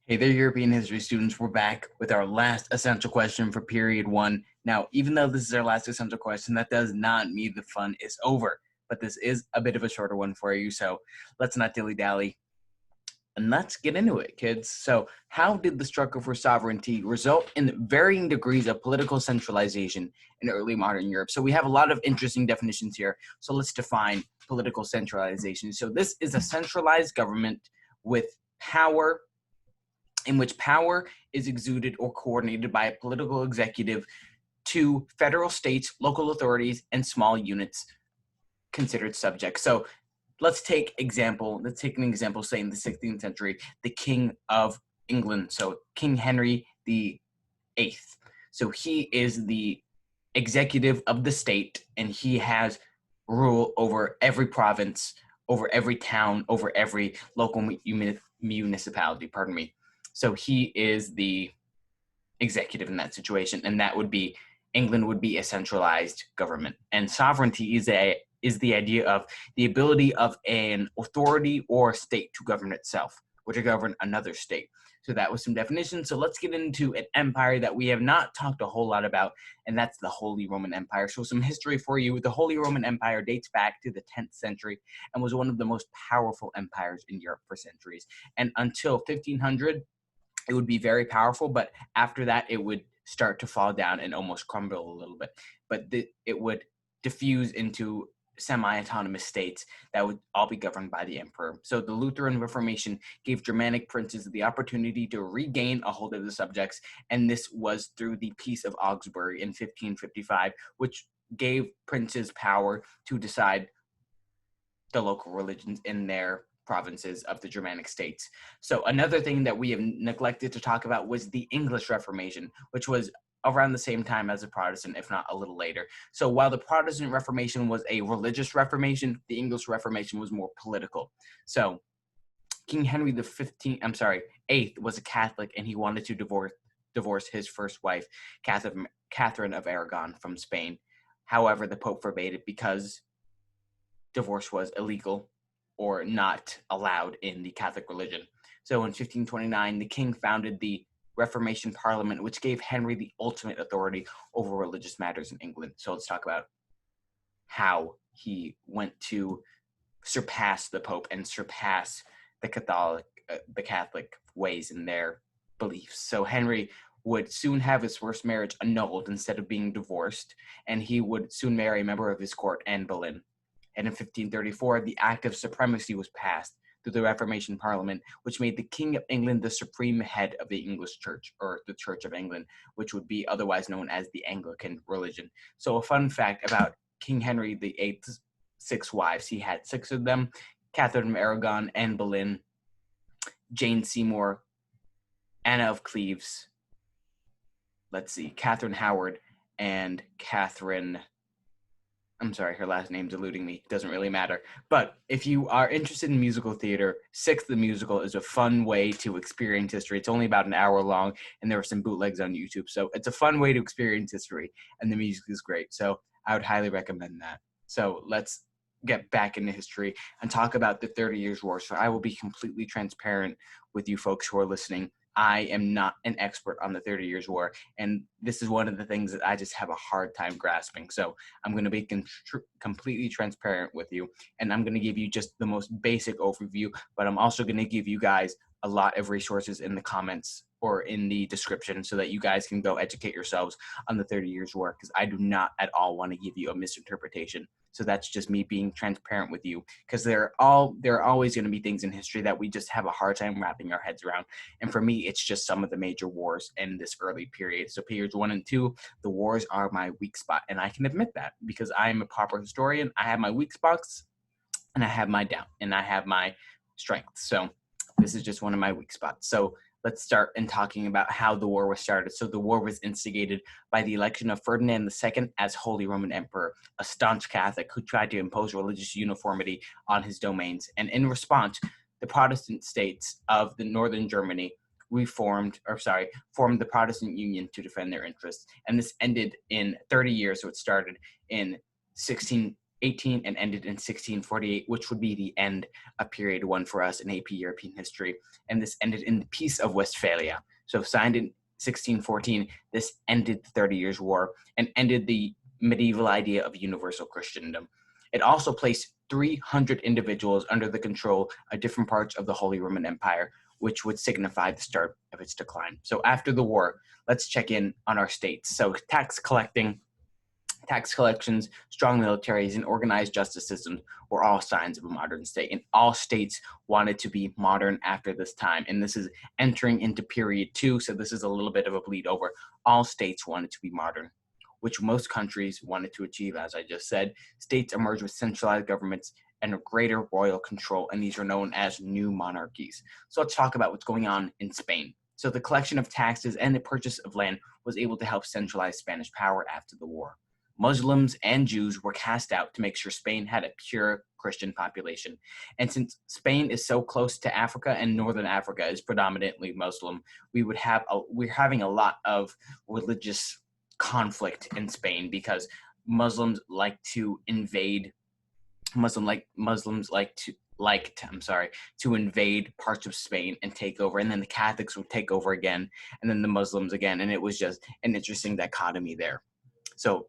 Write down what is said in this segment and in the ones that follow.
Hey there, European history students. We're back with our last essential question for period one. Now, even though this is our last essential question, that does not mean the fun is over. But this is a bit of a shorter one for you, so let's not dilly-dally. And let's get into it, kids. So, how did the struggle for sovereignty result in varying degrees of political centralization in early modern Europe? So, we have a lot of interesting definitions here. So, let's define political centralization. So, this is a centralized government with power in which power is exuded or coordinated by a political executive to federal, states, local authorities, and small units considered subjects. So let's take an example, say in the 16th century, the King of England. So King Henry the Eighth. So he is the executive of the state, and he has rule over every province, over every town, over every local municipality. Pardon me. So he is the executive in that situation, and that would be England would be a centralized government. And sovereignty is the idea of the ability of an authority or state to govern itself, or to govern another state. So that was some definitions. So let's get into an empire that we have not talked a whole lot about, and that's the Holy Roman Empire. So some history for you. The Holy Roman Empire dates back to the 10th century and was one of the most powerful empires in Europe for centuries. And until 1500, it would be very powerful, but after that, it would start to fall down and almost crumble a little bit. But it would diffuse into semi-autonomous states that would all be governed by the emperor. So the Lutheran Reformation gave Germanic princes the opportunity to regain a hold of the subjects, and this was through the Peace of Augsburg in 1555, which gave princes power to decide the local religions in their provinces of the Germanic states. So another thing that we have neglected to talk about was the English Reformation, which was around the same time as the Protestant, if not a little later. So while the Protestant Reformation was a religious reformation, the English Reformation was more political. So King Henry the Eighth was a Catholic, and he wanted to divorce his first wife, Catherine of Aragon, from Spain. However, the Pope forbade it because divorce was illegal or not allowed in the Catholic religion. So in 1529, the king founded the Reformation Parliament, which gave Henry the ultimate authority over religious matters in England. So let's talk about how he went to surpass the Pope and surpass the Catholic ways in their beliefs. So Henry would soon have his first marriage annulled instead of being divorced, and he would soon marry a member of his court, Anne Boleyn. And in 1534, the Act of Supremacy was passed through the Reformation Parliament, which made the King of England the supreme head of the English Church, or the Church of England, which would be otherwise known as the Anglican religion. So a fun fact about King Henry VIII's 6 wives: he had 6 of them: Catherine of Aragon, Anne Boleyn, Jane Seymour, Anna of Cleves, Catherine Howard, and her last name's eluding me. Doesn't really matter. But if you are interested in musical theater, Sixth the Musical is a fun way to experience history. It's only about an hour long, and there are some bootlegs on YouTube. So it's a fun way to experience history, and the music is great. So I would highly recommend that. So let's get back into history and talk about the 30 Years' War. So I will be completely transparent with you folks who are listening. I am not an expert on the 30 Years' War, and this is one of the things that I just have a hard time grasping. So I'm going to be completely transparent with you, and I'm going to give you just the most basic overview, but I'm also going to give you guys a lot of resources in the comments or in the description so that you guys can go educate yourselves on the 30 Years' War, because I do not at all want to give you a misinterpretation. So that's just me being transparent with you, because there are always going to be things in history that we just have a hard time wrapping our heads around. And for me, it's just some of the major wars in this early period. So periods 1 and 2, the wars are my weak spot. And I can admit that because I am a proper historian. I have my weak spots, and I have my doubt, and I have my strength. So this is just one of my weak spots. So let's start in talking about how the war was started. So the war was instigated by the election of Ferdinand II as Holy Roman Emperor, a staunch Catholic who tried to impose religious uniformity on his domains. And in response, the Protestant states of the northern Germany formed the Protestant Union to defend their interests. And this ended in 30 years. So it started in 18 and ended in 1648, which would be the end of period one for us in AP European history. And this ended in the Peace of Westphalia. So signed in 1614, this ended the 30 Years' War and ended the medieval idea of universal Christendom. It also placed 300 individuals under the control of different parts of the Holy Roman Empire, which would signify the start of its decline. So after the war, let's check in on our states. So tax collections, strong militaries, and organized justice systems were all signs of a modern state. And all states wanted to be modern after this time. And this is entering into period two, so this is a little bit of a bleed over. All states wanted to be modern, which most countries wanted to achieve, as I just said. States emerged with centralized governments and a greater royal control, and these are known as new monarchies. So let's talk about what's going on in Spain. So the collection of taxes and the purchase of land was able to help centralize Spanish power after the war. Muslims and Jews were cast out to make sure Spain had a pure Christian population. And since Spain is so close to Africa and northern Africa is predominantly Muslim, we're having a lot of religious conflict in Spain because Muslims like to invade to invade parts of Spain and take over, and then the Catholics would take over again, and then the Muslims again, and it was just an interesting dichotomy there. So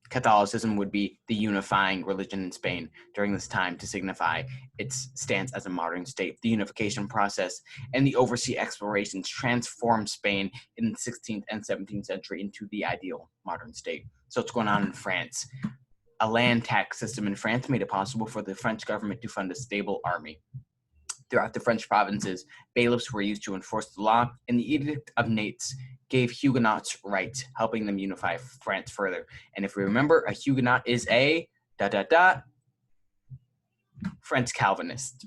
Catholicism would be the unifying religion in Spain during this time to signify its stance as a modern state. The unification process and the overseas explorations transformed Spain in the 16th and 17th century into the ideal modern state. So what's going on in France? A land tax system in France made it possible for the French government to fund a stable army. Throughout the French provinces, bailiffs were used to enforce the law, and the Edict of Nantes gave Huguenots rights, helping them unify France further. And if we remember, a Huguenot is a French Calvinist.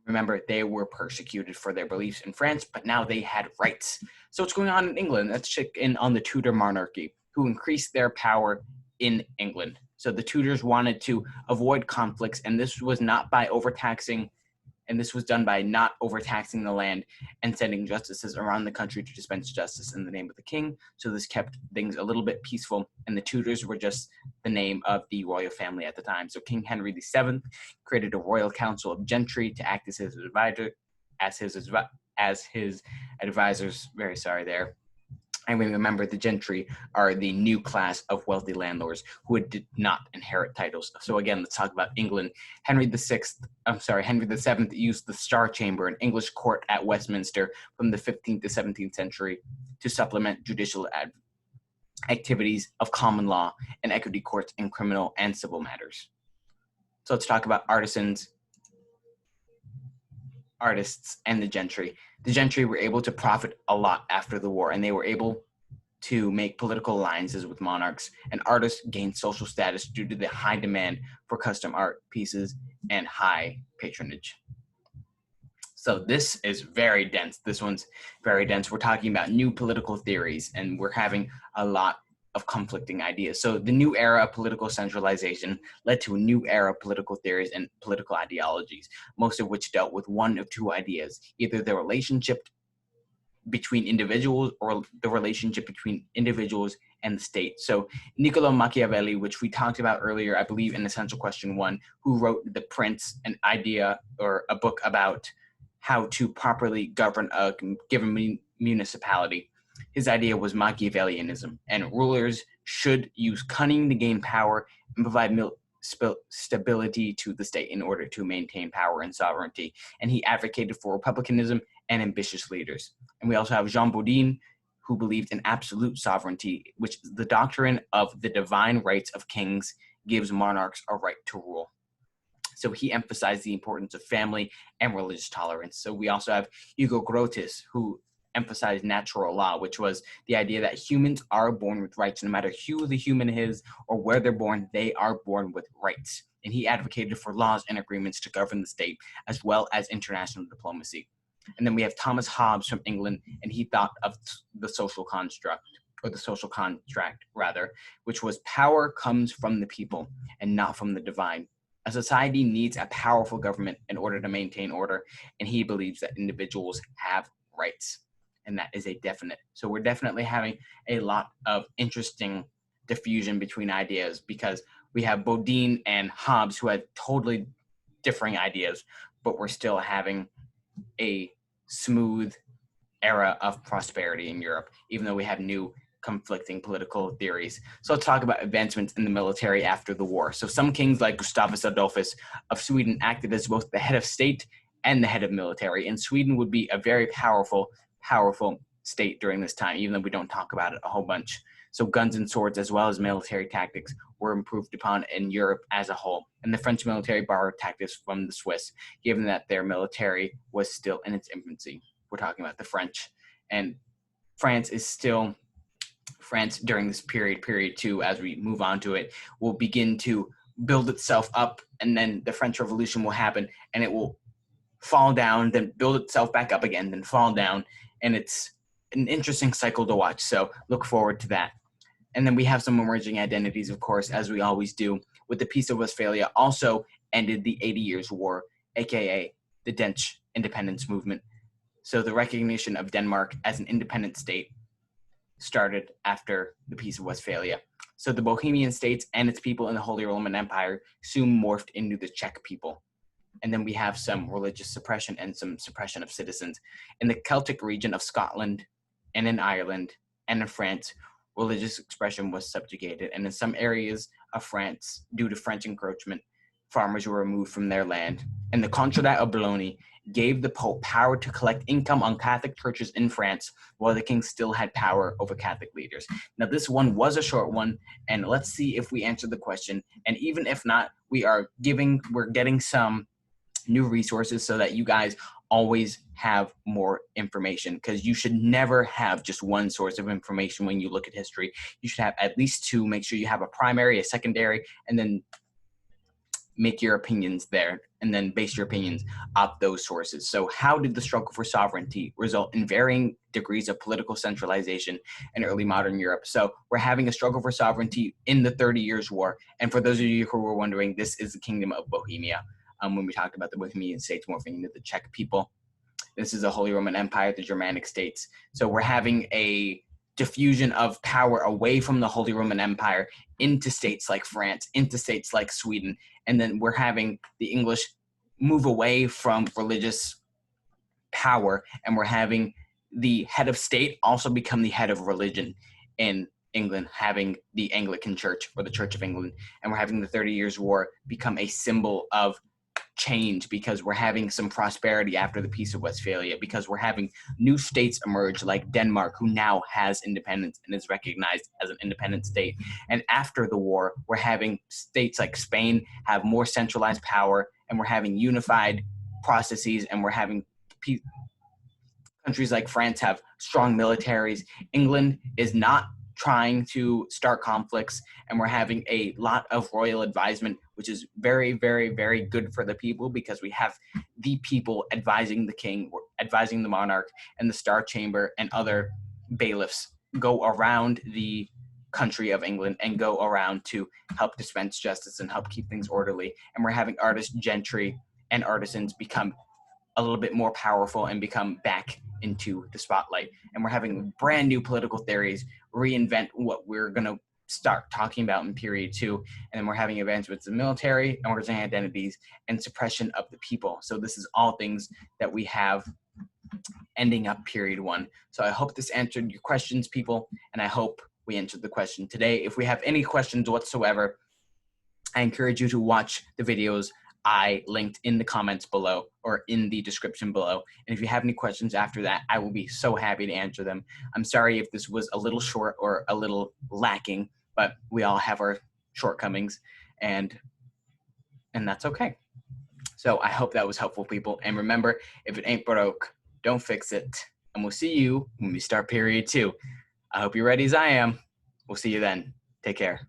Remember, they were persecuted for their beliefs in France, but now they had rights. So what's going on in England? Let's check in on the Tudor monarchy, who increased their power in England. So the Tudors wanted to avoid conflicts, and this was not by overtaxing, and this was done by not overtaxing the land and sending justices around the country to dispense justice in the name of the king. So this kept things a little bit peaceful, and the Tudors were just the name of the royal family at the time. So King Henry VII created a royal council of gentry to act as his advisors. Very sorry there. And we remember the gentry are the new class of wealthy landlords who did not inherit titles. So again, let's talk about England. Henry VII used the Star Chamber, an English court at Westminster from the 15th to 17th century to supplement judicial activities of common law and equity courts in criminal and civil matters. So let's talk about artists, and the gentry. The gentry were able to profit a lot after the war, and they were able to make political alliances with monarchs, and artists gained social status due to the high demand for custom art pieces and high patronage. So this is very dense. This one's very dense. We're talking about new political theories, and we're having a lot of conflicting ideas. So the new era of political centralization led to a new era of political theories and political ideologies, most of which dealt with one of two ideas, either the relationship between individuals or the relationship between individuals and the state. So Niccolo Machiavelli, which we talked about earlier, I believe in Essential Question 1, who wrote The Prince, an idea or a book about how to properly govern a given municipality. His idea was Machiavellianism, and rulers should use cunning to gain power and provide stability to the state in order to maintain power and sovereignty. And he advocated for republicanism and ambitious leaders. And we also have Jean Bodin, who believed in absolute sovereignty, which the doctrine of the divine rights of kings gives monarchs a right to rule. So he emphasized the importance of family and religious tolerance. So we also have Hugo Grotius, who emphasized natural law, which was the idea that humans are born with rights. No matter who the human is or where they're born, they are born with rights. And he advocated for laws and agreements to govern the state, as well as international diplomacy. And then we have Thomas Hobbes from England, and he thought of the social contract, which was power comes from the people and not from the divine. A society needs a powerful government in order to maintain order, and he believes that individuals have rights, and that is a definite. So we're definitely having a lot of interesting diffusion between ideas, because we have Bodine and Hobbes who had totally differing ideas, but we're still having a smooth era of prosperity in Europe, even though we have new conflicting political theories. So let's talk about advancements in the military after the war. So some kings like Gustavus Adolphus of Sweden acted as both the head of state and the head of military, and Sweden would be a very powerful state during this time, even though we don't talk about it a whole bunch. So guns and swords, as well as military tactics, were improved upon in Europe as a whole. And the French military borrowed tactics from the Swiss, given that their military was still in its infancy. We're talking about the French. And France during this period two, as we move on to it, will begin to build itself up, and then the French Revolution will happen, and it will fall down, then build itself back up again, then fall down, and it's an interesting cycle to watch. So look forward to that. And then we have some emerging identities, of course, as we always do, with the Peace of Westphalia also ended the 80 Years' War, aka the Dutch independence movement. So the recognition of Denmark as an independent state started after the Peace of Westphalia. So the Bohemian states and its people in the Holy Roman Empire soon morphed into the Czech people. And then we have some religious suppression and some suppression of citizens. In the Celtic region of Scotland and in Ireland and in France, religious expression was subjugated. And in some areas of France, due to French encroachment, farmers were removed from their land. And the Concordat of Bologna gave the Pope power to collect income on Catholic churches in France, while the king still had power over Catholic leaders. Now, this one was a short one, and let's see if we answer the question. And even if not, we're getting some new resources so that you guys always have more information, because you should never have just one source of information when you look at history. You should have at least two. Make sure you have a primary, a secondary, and then make your opinions there, and then base your opinions off those sources. So how did the struggle for sovereignty result in varying degrees of political centralization in early modern Europe? So we're having a struggle for sovereignty in the 30 Years' War. And for those of you who were wondering, this is the Kingdom of Bohemia. When we talked about the Bohemian states morphing into the Czech people. This is the Holy Roman Empire, the Germanic states. So we're having a diffusion of power away from the Holy Roman Empire into states like France, into states like Sweden. And then we're having the English move away from religious power, and we're having the head of state also become the head of religion in England, having the Anglican Church or the Church of England. And we're having the 30 Years' War become a symbol of change, because we're having some prosperity after the Peace of Westphalia, because we're having new states emerge like Denmark, who now has independence and is recognized as an independent state. And after the war, we're having states like Spain have more centralized power, and we're having unified processes, and we're having countries like France have strong militaries. England is not trying to start conflicts, and we're having a lot of royal advisement, which is very, very, very good for the people, because we have the people advising the king, advising the monarch, and the Star Chamber and other bailiffs go around the country of England and go around to help dispense justice and help keep things orderly. And we're having artists, gentry, and artisans become a little bit more powerful and become back into the spotlight. And we're having brand new political theories reinvent what we're going to start talking about in period two. And then we're having advancements in military and organizing identities and suppression of the people. So this is all things that we have ending up period one. So I hope this answered your questions, people, and I hope we answered the question today. If we have any questions whatsoever, I encourage you to watch the videos I linked in the comments below or in the description below. And if you have any questions after that, I will be so happy to answer them. I'm sorry if this was a little short or a little lacking, but we all have our shortcomings, and that's okay. So I hope that was helpful, people. And remember, if it ain't broke, don't fix it. And we'll see you when we start period two. I hope you're ready as I am. We'll see you then. Take care.